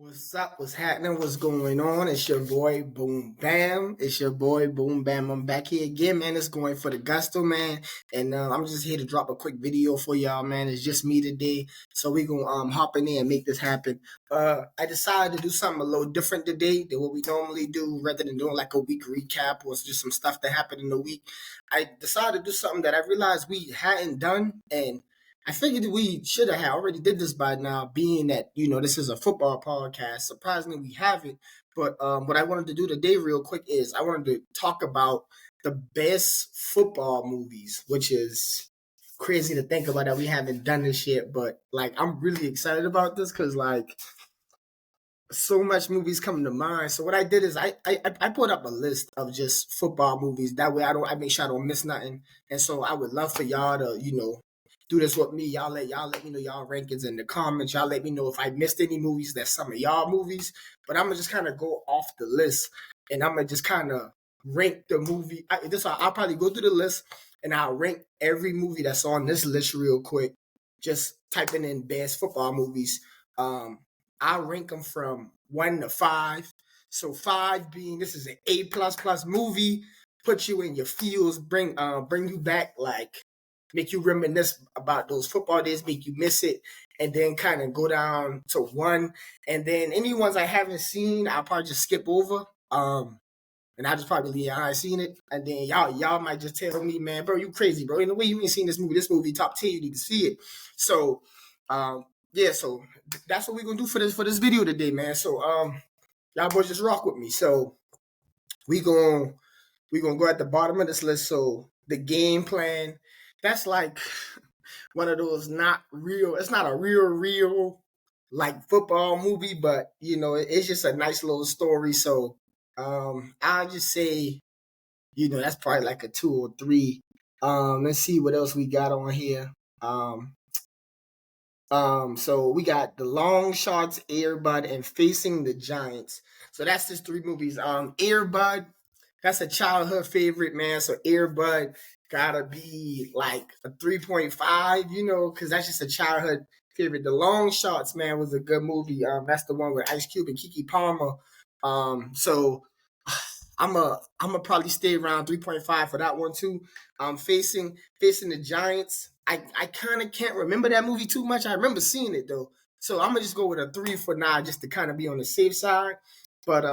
What's up? What's happening? What's going on? It's your boy Boom Bam. It's your boy Boom Bam. I'm back here again, man. It's going for the gusto, man. And I'm just here to drop a quick video for y'all, man. It's just me today, so we gonna hop in there and make this happen. I decided to do something a little different today than what we normally do, rather than doing like a week recap or just some stuff that happened in the week. I decided to do something that I realized we hadn't done, and I figured we should have already did this by now, being that this is a football podcast. Surprisingly, we haven't. But what I wanted to do today, real quick, is I wanted to talk about the best football movies, which is crazy to think about that we haven't done this yet. But like, I'm really excited about this because like so much movies come to mind. So what I did is I put up a list of just football movies. That way I make sure I don't miss nothing. And so I would love for y'all to do this with me. Y'all let me know y'all rankings in the comments. Y'all let me know if I missed any movies. That's some of y'all movies. But I'm gonna just kind of go off the list and I'm gonna just kind of rank the movie. I'll probably go through the list and I'll rank every movie that's on this list real quick. Just typing in best football movies. I'll rank them from 1 to 5. So 5 being this is an A++ movie, put you in your feels, bring you back, like make you reminisce about those football days, make you miss it, and then kind of go down to 1. And then any ones I haven't seen, I'll probably just skip over. And I just probably leave I ain't seen it. And then y'all might just tell me, man, bro, you crazy, bro. In the way you ain't seen this movie top 10, you need to see it. So yeah, so that's what we're gonna do for this video today, man. So y'all boys just rock with me. So we gonna go at the bottom of this list. So the game plan, that's like one of those not real. It's not a real like football movie, but it's just a nice little story. So I'll just say that's probably like a 2 or 3. Let's see what else we got on here. So we got The Long Shots, Air Bud, and Facing the Giants. So that's just 3 movies. Air Bud, that's a childhood favorite, man. So Air Bud gotta be like a 3.5, because that's just a childhood favorite. The Long Shots, man, was a good movie. That's the one with Ice Cube and Keke Palmer. So I'm a probably stay around 3.5 for that one too. Facing the Giants. I kind of can't remember that movie too much. I remember seeing it though, so I'm gonna just go with a 3 for now, just to kind of be on the safe side. But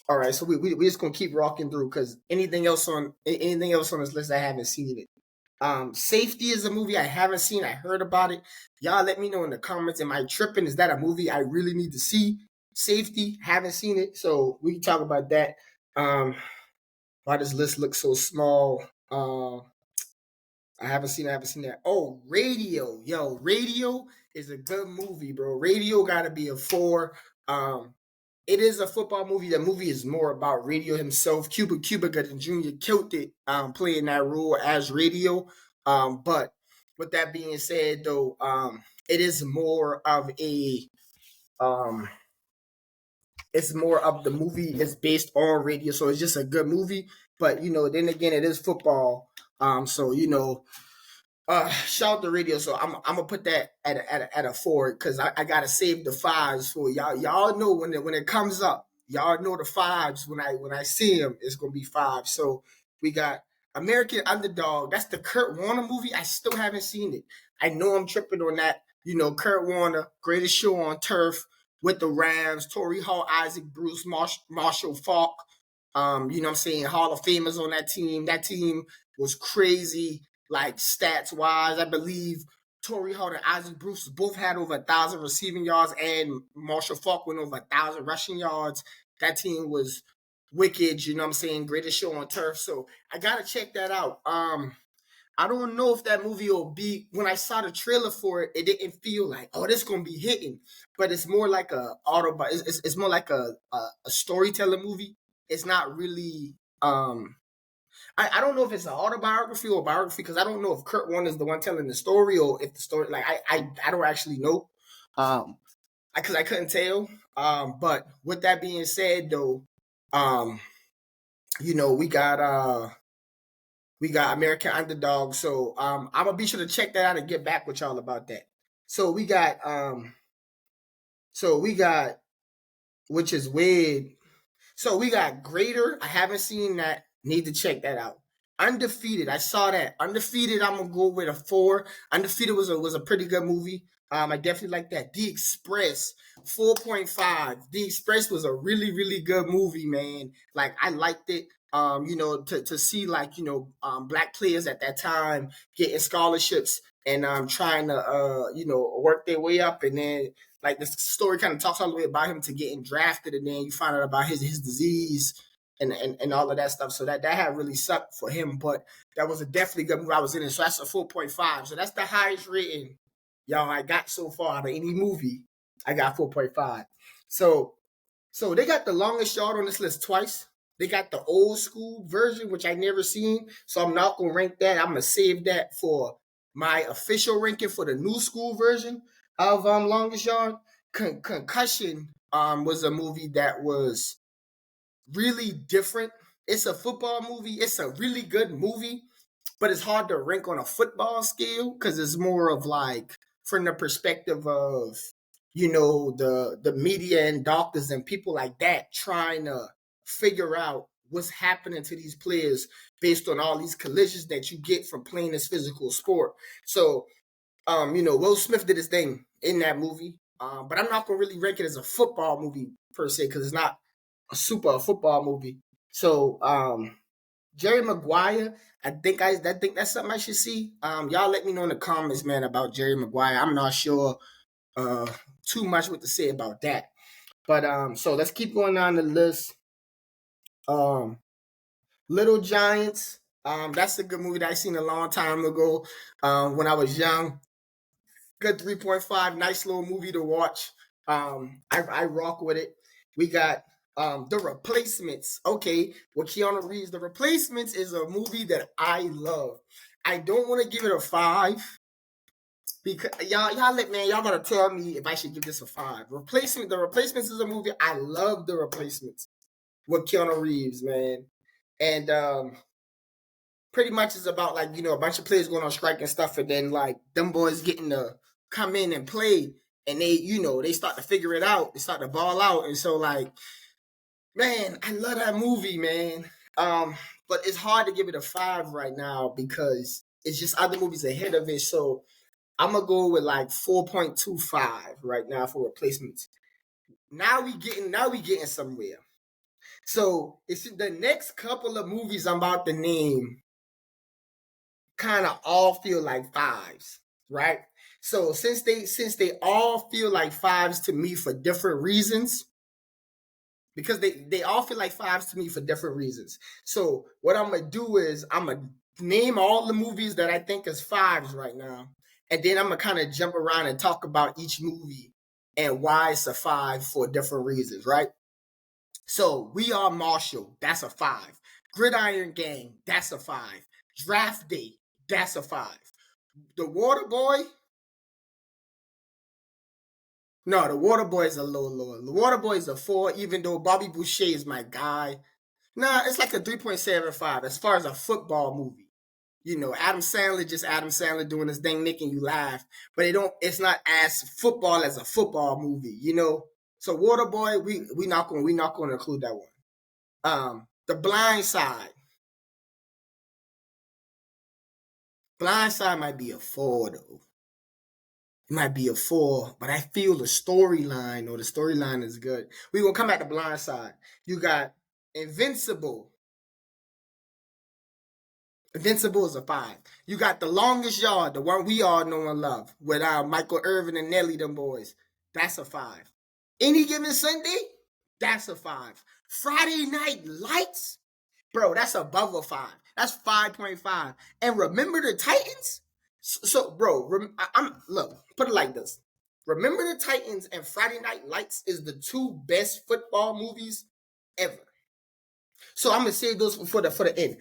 all right, so we just gonna keep rocking through because anything else on this list I haven't seen it. Safety is a movie I haven't seen. I heard about it. Y'all let me know in the comments. Am I tripping? Is that a movie I really need to see? Safety, haven't seen it, so we can talk about that. Why does list look so small? I haven't seen that. Oh, Radio. Yo, Radio is a good movie, bro. Radio gotta be a 4. It is a football movie. The movie is more about Radio himself. Cuba Gooding Jr. killed it, playing that role as Radio. But with that being said, though, it is more of a it's more of the movie is based on Radio, so it's just a good movie. But then again, it is football. So shout out to Radio. So I'm gonna put that at a 4 because I gotta save the 5s for y'all. Y'all know when it comes up. Y'all know the 5s when I see them, it's gonna be 5. So we got American Underdog. That's the Kurt Warner movie. I still haven't seen it. I know I'm tripping on that. Kurt Warner, greatest show on turf with the Rams. Torrey Hall, Isaac Bruce, Marshall Faulk. What I'm saying? Hall of Famers on that team. That team was crazy, like stats wise. I believe Torrey Hall and Isaac Bruce both had over 1,000 receiving yards, and Marshall Faulk went over 1,000 rushing yards. That team was wicked. What I'm saying? Greatest show on turf. So I gotta check that out. I don't know if that movie will be. When I saw the trailer for it, it didn't feel like, oh, this gonna be hitting. But it's more like a It's more like a storyteller movie. It's not really. I don't know if it's an autobiography or a biography because I don't know if Kurt Warner is the one telling the story or if the story. Like I don't actually know. Because I couldn't tell. But with that being said, though, we got American Underdog. So I'm gonna be sure to check that out and get back with y'all about that. So we got which is weird. So we got Greater. I haven't seen that. Need to check that out. Undefeated. I saw that. Undefeated. I'm gonna go with a 4. Undefeated was a pretty good movie. I definitely like that. The Express 4.5. The Express was a really good movie, man. Like I liked it. To see like black players at that time getting scholarships and trying to work their way up, and then like the story kind of talks all the way about him to getting drafted, and then you find out about his disease and all of that stuff. So that had really sucked for him, but that was a definitely good movie. I was in it, so that's a 4.5. So that's the highest rating y'all I got so far out of any movie. I got 4.5. So they got the longest yard on this list twice. They got the old school version, which I never seen. So I'm not gonna rank that. I'm gonna save that for my official ranking for the new school version of Longest Yard. Concussion was a movie that was really different. It's a football movie. It's a really good movie, but it's hard to rank on a football scale because it's more of like from the perspective of the media and doctors and people like that trying to figure out what's happening to these players based on all these collisions that you get from playing this physical sport. So Will Smith did his thing in that movie, but I'm not gonna really rank it as a football movie per se because it's not a super football movie. So Jerry Maguire, I think that's something I should see. Y'all let me know in the comments, man, about Jerry Maguire. I'm not sure too much what to say about that. But so let's keep going down the list. Little Giants. That's a good movie that I seen a long time ago when I was young. Good 3.5, nice little movie to watch. I rock with it. We got The Replacements. Okay, with Keanu Reeves. The Replacements is a movie that I love. I don't want to give it a 5 because y'all gotta tell me if I should give this a 5. The Replacements is a movie I love. The Replacements with Keanu Reeves, man, and pretty much it's about like a bunch of players going on strike and stuff, and then like them boys getting to come in and play, and they start to figure it out, they start to ball out, and so like, man, I love that movie, man. But it's hard to give it a 5 right now because it's just other movies ahead of it. So I'm gonna go with like 4.25 right now for Replacements. Now we getting somewhere. So it's the next couple of movies I'm about to name kind of all feel like 5s, right? So since they all feel like 5s to me for different reasons, because they all feel like 5s to me for different reasons. So what I'm gonna do is I'm gonna name all the movies that I think is 5s right now, and then I'm gonna kind of jump around and talk about each movie and why it's a 5 for different reasons, right? So We Are Marshall, that's a 5. Gridiron Gang, that's a 5. Draft Day, that's a 5. The Water Boy. No, the Water Boy is a low lower. The Water Boy is a 4, even though Bobby Boucher is my guy. Nah, it's like a 3.75 as far as a football movie. Adam Sandler doing his thing, making you laugh. But it's not as football as a football movie. So Water Boy, we not gonna include that one. The Blind Side. Blind Side might be a 4 though. It might be a 4, but I feel the storyline is good. We gonna come at the Blind Side. You got Invincible. Invincible is a 5. You got The Longest Yard, the one we all know and love, with Michael Irvin and Nelly, them boys. That's a 5. Any Given Sunday, that's a 5. Friday Night Lights, bro, that's above a 5. That's 5.5. And Remember the Titans? So bro, look, put it like this. Remember the Titans and Friday Night Lights is the 2 best football movies ever. So I'm gonna save those for the end.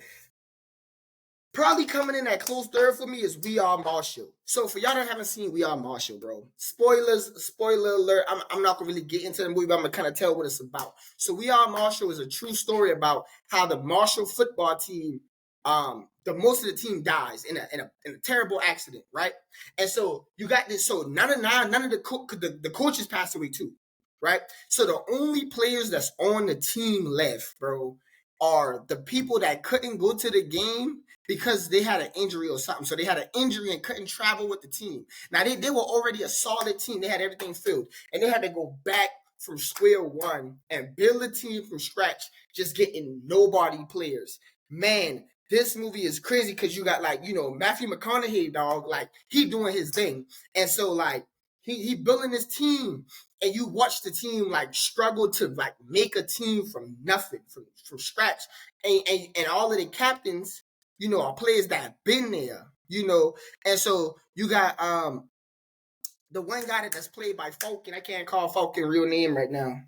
Probably coming in at close third for me is We Are Marshall. So for y'all that haven't seen We Are Marshall, bro, spoiler alert. I'm not gonna really get into the movie, but I'm gonna kind of tell what it's about. So We Are Marshall is a true story about how the Marshall football team, the most of the team dies in a terrible accident, right? And so you got this. So none of the coaches passed away too. right? So the only players that's on the team left, bro, are the people that couldn't go to the game because they had an injury or something. So they had an injury and couldn't travel with the team. Now they were already a solid team. They had everything filled. And they had to go back from square one and build a team from scratch, just getting nobody players. Man, this movie is crazy because you got like, Matthew McConaughey, dog, like he doing his thing. And so like he building his team, and you watch the team like struggle to like make a team from nothing, from scratch. And all of the captains, are players that have been there, And so you got the one guy that's played by Falcon. I can't call Falcon real name right now,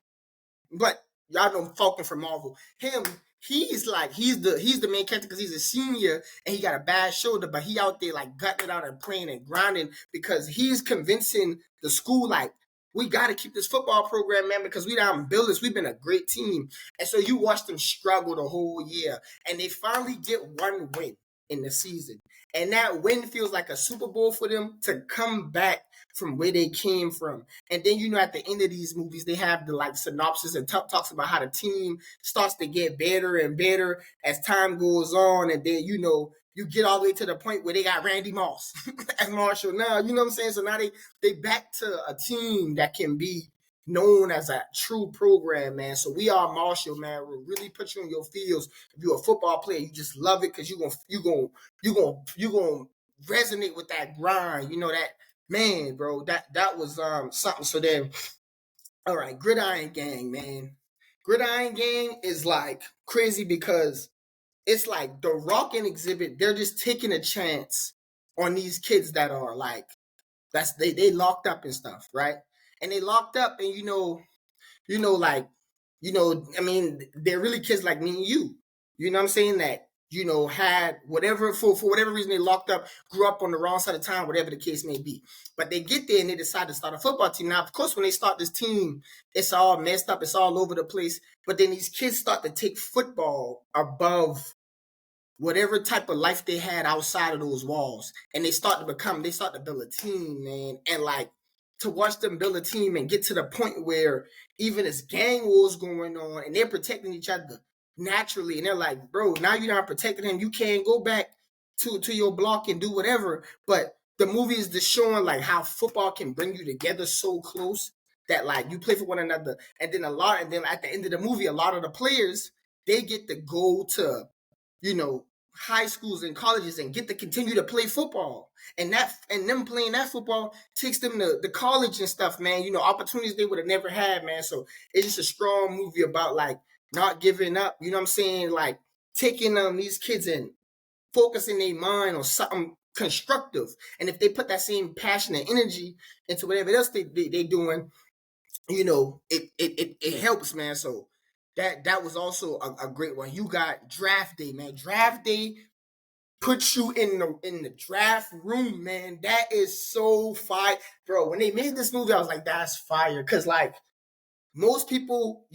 but y'all know Falcon from Marvel. He's the main character because he's a senior and he got a bad shoulder, but he out there like gutting it out and playing and grinding because he's convincing the school like, we got to keep this football program, man, because we done built this. We've been a great team. And so you watch them struggle the whole year, and they finally get one win in the season. And that win feels like a Super Bowl for them to come back from where they came from. And then, at the end of these movies, they have the like synopsis and talks about how the team starts to get better and better as time goes on. And then, you get all the way to the point where they got Randy Moss as Marshall now, you know what I'm saying? So now they back to a team that can be known as a true program, man. So we are Marshall, man. We'll really put you on your fields. If you're a football player, you just love it because you're gonna resonate with that grind. That man, bro. That was something. So then, all right, Gridiron Gang, man. Gridiron Gang is like crazy because it's like The Rock and Exhibit, they're just taking a chance on these kids that are like, they locked up and stuff, right? And they locked up and I mean, they're really kids like me and you. You know what I'm saying? That, had whatever, for whatever reason they locked up, grew up on the wrong side of time, whatever the case may be. But they get there and they decide to start a football team. Now, of course, when they start this team, it's all messed up, it's all over the place. But then these kids start to take football above whatever type of life they had outside of those walls. And they start to build a team, man. And like, to watch them build a team and get to the point where even as gang wars going on and they're protecting each other naturally. And they're like, bro, now you're not protecting him. You can't go back to your block and do whatever. But the movie is just showing like how football can bring you together so close that like you play for one another. And then at the end of the movie, a lot of the players, they get to go to, high schools and colleges and get to continue to play football. And them playing that football takes them to the college and stuff, man. Opportunities they would have never had, man. So it's just a strong movie about like not giving up. You know what I'm saying? Like taking these kids and focusing their mind on something constructive. And if they put that same passion and energy into whatever else they doing, it helps, man. So that was also a great one. You got Draft Day, man. Draft Day puts you in the draft room, man. That is so fire, bro. When they made this movie, I was like, that's fire, because like most people,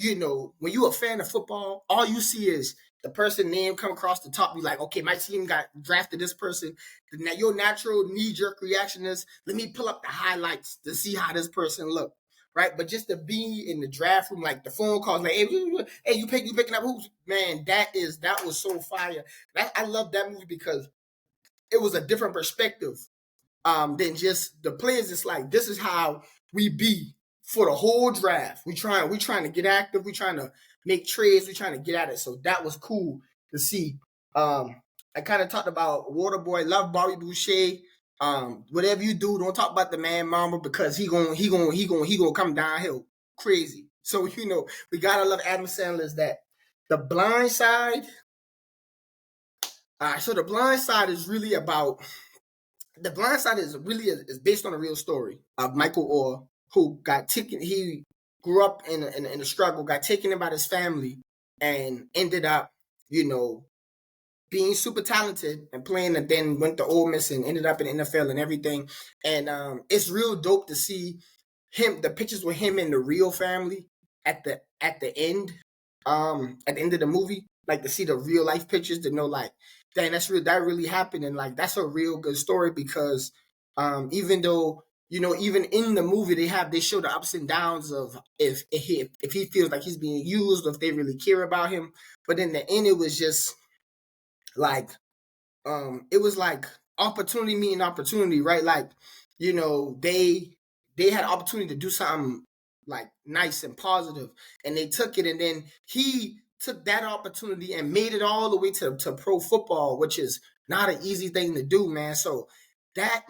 when you a fan of football, all you see is the person name come across the top. You like, okay, my team got drafted this person. Your natural knee jerk reaction is, let me pull up the highlights to see how this person look. Right, but just to be in the draft room, like the phone calls, like, hey, you picking up who's, man, that was so fire. I love that movie because it was a different perspective than just the players. It's like, this is how we be for the whole draft. We trying to get active. We trying to make trades. We trying to get at it. So that was cool to see. I kind of talked about Waterboy. Love Bobby Boucher. Whatever you do, don't talk about the man mama because he gonna come downhill crazy. So we gotta love Adam Sandler's that. The Blind Side. All right, so The Blind Side is really about. The Blind Side is based on a real story of Michael Orr, who got taken. He grew up in a struggle, got taken in by his family, and ended up, being super talented and playing, and then went to Ole Miss and ended up in the NFL and everything. And it's real dope to see the pictures with him and the real family at the end, at the end of the movie, like to see the real life pictures, to know like, dang, that's real, that really happened. And like, that's a real good story because even though even in the movie they show the ups and downs of if he feels like he's being used or if they really care about him. But in the end, it was just like it was like opportunity meeting opportunity, right? Like, they had opportunity to do something like nice and positive, and they took it, and then he took that opportunity and made it all the way to pro football, which is not an easy thing to do, man. So that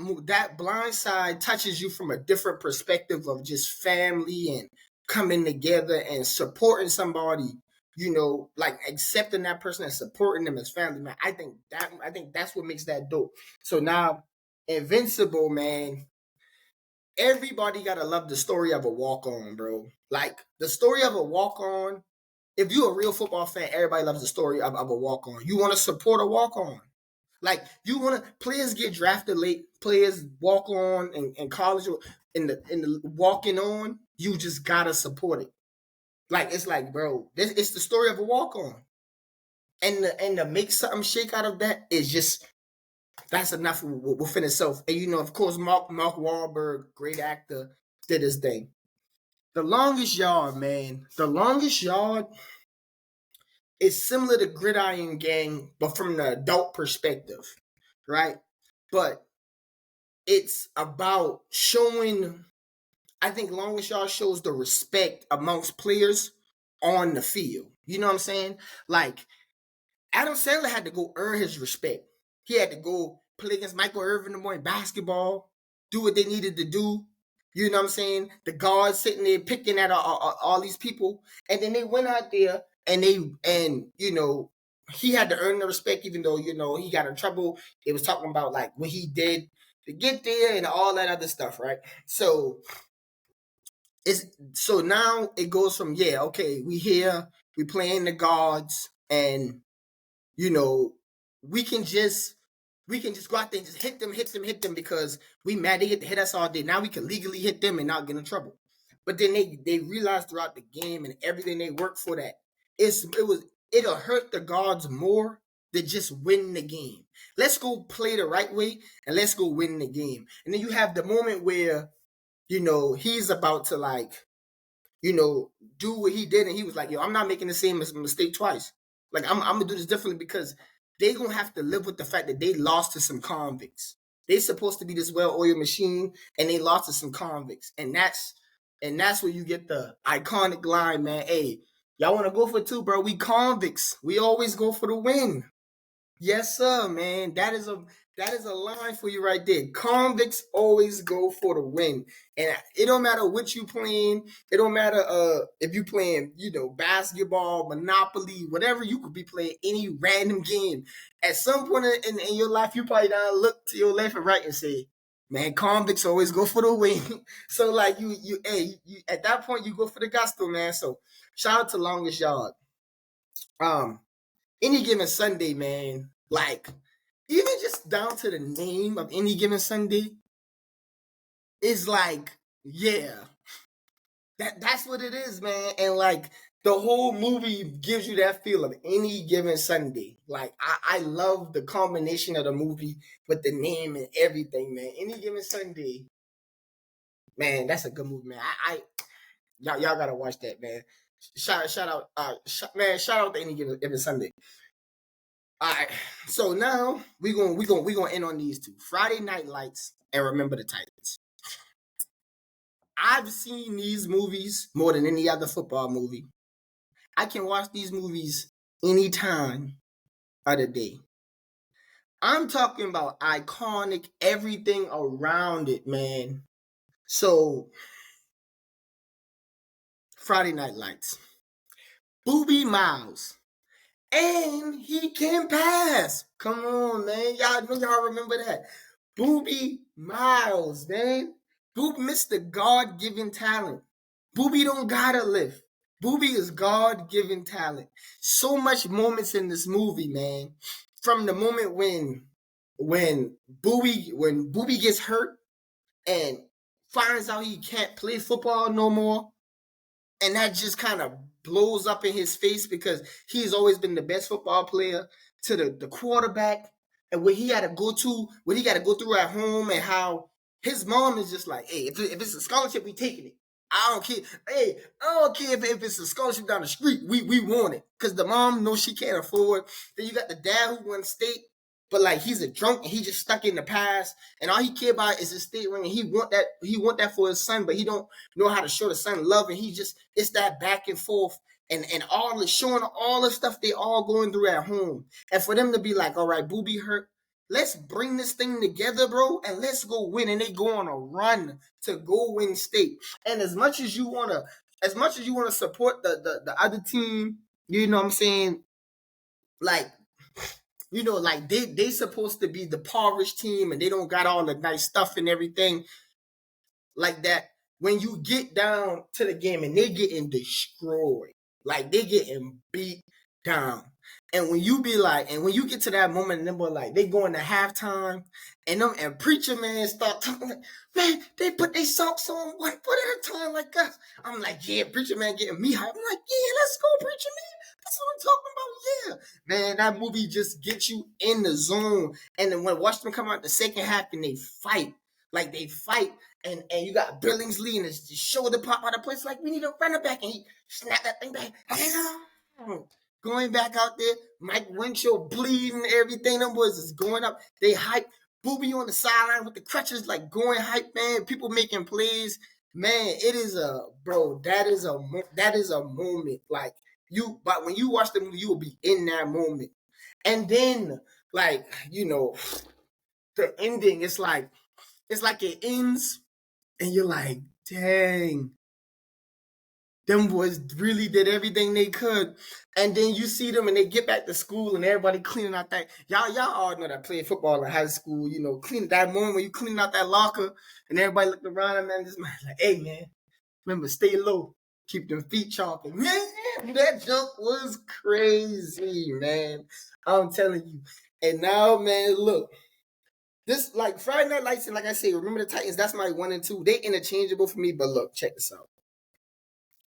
blind side touches you from a different perspective of just family and coming together and supporting somebody, like accepting that person and supporting them as family, man. I think that's what makes that dope. So now, Invincible, man, everybody gotta love the story of a walk on, bro. Like the story of a walk on. If you're a real football fan, everybody loves the story of a walk on. You want to support a walk on. Like you want to players get drafted late, players walk on in college in the walking on. You just gotta support it. Like it's like, bro, it's the story of a walk on, and to make something shake out of that is just that's enough within itself. And of course, Mark Wahlberg, great actor, did his thing. The Longest Yard, man. The Longest Yard is similar to Gridiron Gang, but from the adult perspective, right? But it's about showing. I think Longest Yard shows the respect amongst players on the field. You know what I'm saying? Like Adam Sandler had to go earn his respect. He had to go play against Michael Irvin in the morning basketball, do what they needed to do. You know what I'm saying? The guards sitting there picking at all these people, and then they went out there and he had to earn the respect, even though he got in trouble. It was talking about like what he did to get there and all that other stuff, right? So now it goes from okay, we here, we playing the guards, and you know, we can just go out there and just hit them because we mad they hit us all day. Now we can legally hit them and not get in trouble. But then they realized throughout the game and everything they worked for that it'll hurt the guards more than just win the game. Let's go play the right way and let's go win the game. And then you have the moment where he's about to do what he did, and he was like, "Yo, I'm not making the same mistake twice. Like, I'm gonna do this differently because they gonna have to live with the fact that they lost to some convicts. They supposed to be this well-oiled machine, and they lost to some convicts, and that's where you get the iconic line, man. Hey, y'all want to go for two, bro? We convicts. We always go for the win. Yes, sir, man. That is a line for you right there. Convicts always go for the win. And it don't matter what you playing. It don't matter if you playing, basketball, Monopoly, whatever. You could be playing any random game. At some point in your life, you probably down look to your left and right and say, man, convicts always go for the win. So like you at that point you go for the gusto, man. So shout out to Longest Yard. Any Given Sunday, man, like even just down to the name of Any Given Sunday is like, yeah, that's what it is, man. And like the whole movie gives you that feel of Any Given Sunday. Like I love the combination of the movie with the name and everything, man. Any Given Sunday, man, that's a good movie, man. Y'all gotta watch that, man. Shout out, shout out to Any Given Sunday. All right, so now we gonna end on these two: Friday Night Lights and Remember the Titans. I've seen these movies more than any other football movie. I can watch these movies anytime of the day. I'm talking about iconic, everything around it, man. So, Friday Night Lights. Boobie Miles. And he can pass. Come on, man. Y'all remember that. Boobie Miles, man. Boobie Mr. God-given talent. Boobie don't gotta live. Boobie is God-given talent. So much moments in this movie, man. From the moment when Boobie gets hurt and finds out he can't play football no more, and that just kind of blows up in his face because he's always been the best football player, to the quarterback and what he had to go through at home, and how his mom is just like, hey, if it's a scholarship, we taking it. I don't care. Hey, I don't care if it's a scholarship down the street. We want it. Because the mom knows she can't afford. Then you got the dad who won state, but like he's a drunk and he just stuck in the past. And all he care about is his state ring. And he want that for his son, but he don't know how to show the son love. And it's that back and forth. And all the showing all the stuff they all going through at home. And for them to be like, all right, Booby hurt. Let's bring this thing together, bro, and let's go win. And they go on a run to go win state. And as much as you wanna support the other team, you know what I'm saying? Like, like they supposed to be the impoverished team and they don't got all the nice stuff and everything like that. When you get down to the game and they getting destroyed, like they getting beat down. And when you get to that moment, and them boy like they going to halftime, and preacher man start talking like, man, they put their socks on one foot at a time like us. I'm like, yeah, preacher man getting me hype. I'm like, yeah, let's go, preacher man. That's what I'm talking about. Yeah, man, that movie just gets you in the zone. And then when watch them come out the second half and they fight, and you got Billingsley and his shoulder pop out of place like we need a runner back, and he snap that thing back. Going back out there, Mike Winchell bleeding, everything. Them boys is going up. They hype. Booby on the sideline with the crutches, like going hype, man. People making plays, man. It is that is a moment. Like but when you watch the movie, you will be in that moment. And then, like, the ending, it's like it ends, and you're like, dang. Them boys really did everything they could. And then you see them and they get back to school and everybody cleaning out that. Y'all all know that played football in high school, clean that moment when you cleaning out that locker and everybody looked around and man, this man like, hey man, remember, stay low. Keep them feet chopping. Man, that jump was crazy, man. I'm telling you. And now, man, look. This, like, Friday Night Lights, and like I say, remember the Titans, that's my 1 and 2. They interchangeable for me, but look, check this out.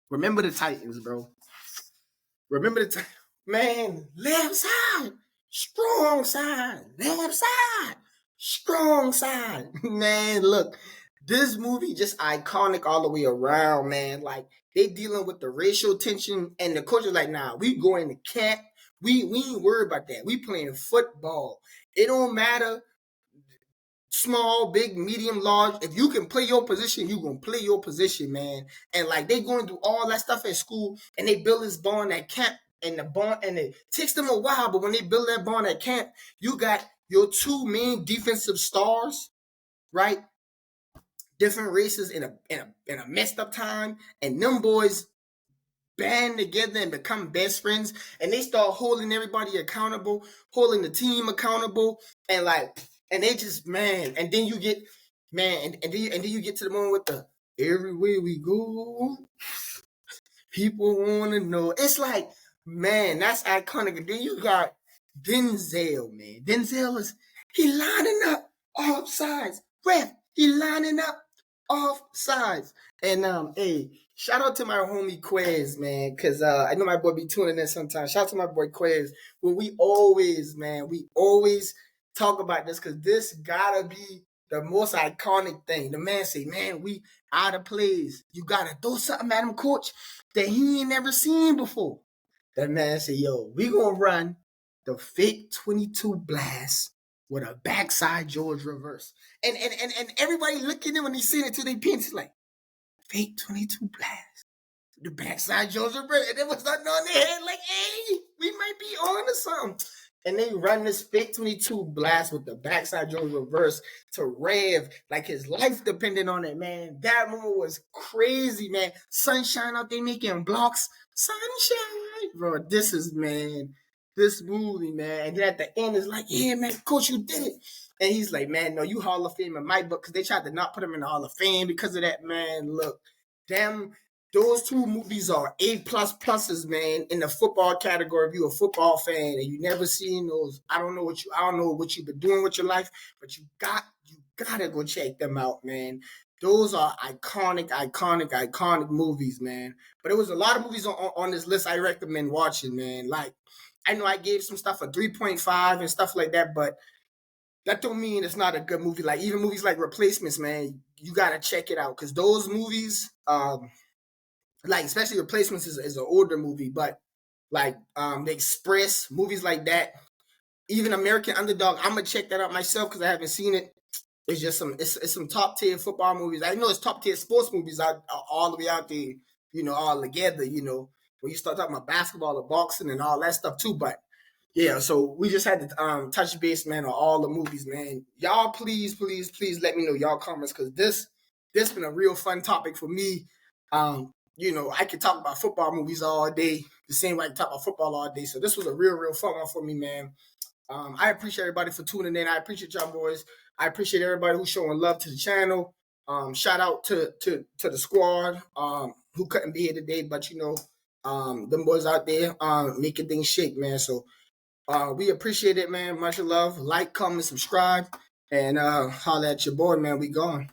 Remember the Titans, bro. Remember the Titans. Man, left side, strong side. Left side, strong side. Man, look, this movie just iconic all the way around, man. Like, they dealing with the racial tension, and the coach is like, nah, we going to camp. We ain't worried about that. We playing football. It don't matter. Small, big, medium, large. If you can play your position, you gonna play your position, man. And like they going through all that stuff at school, and they build this bond at camp, and it takes them a while. But when they build that bond at camp, you got your two main defensive stars, right? Different races in a messed up time, and them boys band together and become best friends, and they start holding everybody accountable, holding the team accountable, and they just, man, and then you get, man, and then you get to the moment with the everywhere we go, people want to know. It's like, man, that's iconic. And then you got Denzel, man. Denzel he lining up off sides. Ref, he lining up off sides. And hey, shout out to my homie Quez, man, because I know my boy be tuning in sometimes. Shout out to my boy Quez. Well, we always talk about this because this gotta be the most iconic thing. The man say, man, we out of plays. You gotta do something at him, coach, that he ain't never seen before. That man say, yo, we gonna run the fake 22 blast with a backside George reverse. And everybody looking at him when he seen it to their pins like, fake 22 blast. The backside George reverse. And it was nothing on their head like, hey, we might be on to something. And they run this fake 22 blast with the backside George reverse to Rev, like his life depended on it, man. That moment was crazy, man. Sunshine out there making blocks. Sunshine. Bro, this movie, man. And then at the end, it's like, yeah, man, coach, you did it. And he's like, man, no, you Hall of Fame in my book, because they tried to not put him in the Hall of Fame because of that, man. Look, damn. Those two movies are A++s, man, in the football category. If you're a football fan and you never seen those, I don't know what you've been doing with your life, but you gotta go check them out, man. Those are iconic movies, man. But there was a lot of movies on this list I recommend watching, man. Like, I know I gave some stuff a 3.5 and stuff like that, but that don't mean it's not a good movie. Like even movies like Replacements, man, you gotta check it out because those movies, like especially Replacements is an older movie, but like The Express, movies like that, even American Underdog, I'm gonna check that out myself because I haven't seen it. It's just it's some top tier football movies. I know it's top tier sports movies out all the way out there, all together. When you start talking about basketball or boxing and all that stuff too. But yeah, so we just had to touch base, man, on all the movies, man. Y'all, please, please, please let me know y'all comments because this been a real fun topic for me. I could talk about football movies all day, the same way I can talk about football all day. So this was a real, real fun one for me, man. I appreciate everybody for tuning in. I appreciate y'all boys. I appreciate everybody who's showing love to the channel. Shout out to the squad who couldn't be here today, but them boys out there making things shake, man. So we appreciate it, man. Much love. Like, comment, subscribe, and holla at your boy, man. We gone.